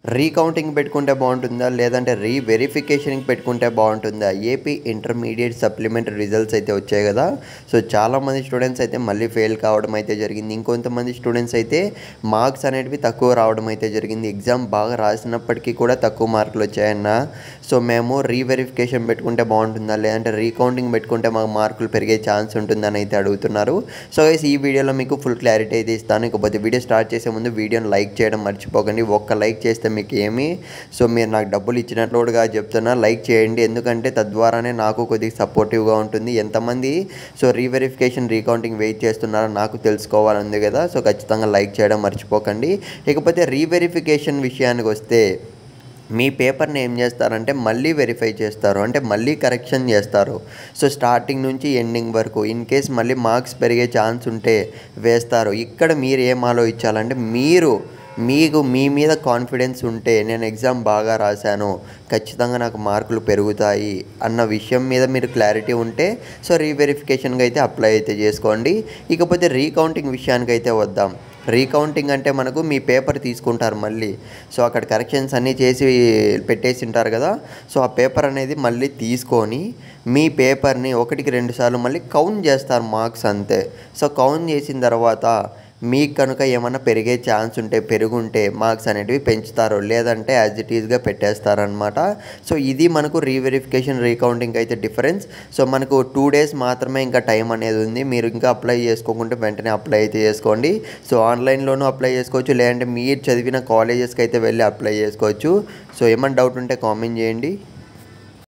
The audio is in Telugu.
రీకౌంటింగ్ పెట్టుకుంటే బాగుంటుందా? లేదంటే రీవెరిఫికేషన్‌కి పెట్టుకుంటే బాగుంటుందా? ఏపీ ఇంటర్మీడియేట్ సప్లిమెంటరీ రిజల్ట్స్ అయితే వచ్చాయి గదా! సో, చాలామంది స్టూడెంట్స్ అయితే మళ్ళీ ఫెయిల్ కావడం అయితే జరిగింది. ఇంకొంతమంది స్టూడెంట్స్ అయితే మార్క్స్ అనేటివి తక్కువ రావడం అయితే జరిగింది. ఎగ్జామ్ బాగా రాసినప్పటికీ కూడా తక్కువ మార్కులు వచ్చాయన్న. సో, మేము రీవెరిఫికేషన్ పెట్టుకుంటే బాగుంటుందా? లేదంటే రీకౌంటింగ్ పెట్టుకుంటే మాకు మార్కులు పెరిగే ఛాన్స్ ఉంటుందని అయితే అడుగుతున్నారు. సో, గైస్ ఈ వీడియోలో మీకు ఫుల్ క్లారిటీ అయితే ఇస్తాను. ఇకపోతే వీడియో స్టార్ట్ చేసే ముందు వీడియోని లైక్ చేయడం మర్చిపోకండి. ఒక్క లైక్ చేస్తే మీకు ఏమి మీరు నాకు డబ్బులు ఇచ్చినట్లు కూడా చెప్తున్నా. లైక్ చేయండి, ఎందుకంటే తద్వారానే నాకు కొద్దిగా సపోర్టివ్గా ఉంటుంది. ఎంతమంది రీవెరిఫికేషన్ రీకౌంటింగ్ వెయిట్ చేస్తున్నారో నాకు తెలుసుకోవాలని కదా. సో ఖచ్చితంగా లైక్ చేయడం మర్చిపోకండి. ఇకపోతే రీవెరిఫికేషన్ విషయానికి వస్తే మీ పేపర్ని ఏం చేస్తారంటే మళ్ళీ వెరిఫై చేస్తారు, అంటే మళ్ళీ కరెక్షన్ చేస్తారు. సో స్టార్టింగ్ నుంచి ఎండింగ్ వరకు ఇన్ కేస్ మళ్ళీ మార్క్స్ పెరిగే ఛాన్స్ ఉంటే వేస్తారు. ఇక్కడ మీరు ఏం ఆలోచించాలంటే మీకు మీ మీద కాన్ఫిడెన్స్ ఉంటే నేను ఎగ్జామ్ బాగా రాశాను, ఖచ్చితంగా నాకు మార్కులు పెరుగుతాయి అన్న విషయం మీద మీరు క్లారిటీ ఉంటే సో రీవెరిఫికేషన్కి అయితే అప్లై అయితే చేసుకోండి. ఇకపోతే రీకౌంటింగ్ విషయానికి అయితే వద్దాం. రీకౌంటింగ్ అంటే మనకు మీ పేపర్ తీసుకుంటారు మళ్ళీ. సో అక్కడ కరెక్షన్స్ అన్నీ చేసి పెట్టేసి ఉంటారు కదా. సో ఆ పేపర్ అనేది మళ్ళీ తీసుకొని మీ పేపర్ని 1-2 సార్లు మళ్ళీ కౌంట్ చేస్తారు మార్క్స్ అంతే. సో కౌంట్ చేసిన తర్వాత మీకు కనుక ఏమన్నా పెరిగే ఛాన్స్ ఉంటే పెరుగుంటే మార్క్స్ అనేటివి పెంచుతారు, లేదంటే యాజ్ ఇట్ ఈజ్గా పెట్టేస్తారనమాట. సో ఇది మనకు రీవెరిఫికేషన్ రీకౌంటింగ్ అయితే డిఫరెన్స్. సో మనకు 2 డేస్ మాత్రమే ఇంకా టైం అనేది ఉంది. మీరు ఇంకా అప్లై చేసుకోకుంటే వెంటనే అప్లై అయితే చేసుకోండి. సో ఆన్లైన్లోనూ అప్లై చేసుకోవచ్చు, లేదంటే మీరు చదివిన కాలేజెస్కి అయితే వెళ్ళి అప్లై చేసుకోవచ్చు. సో ఏమైనా డౌట్ ఉంటే కామెంట్ చేయండి.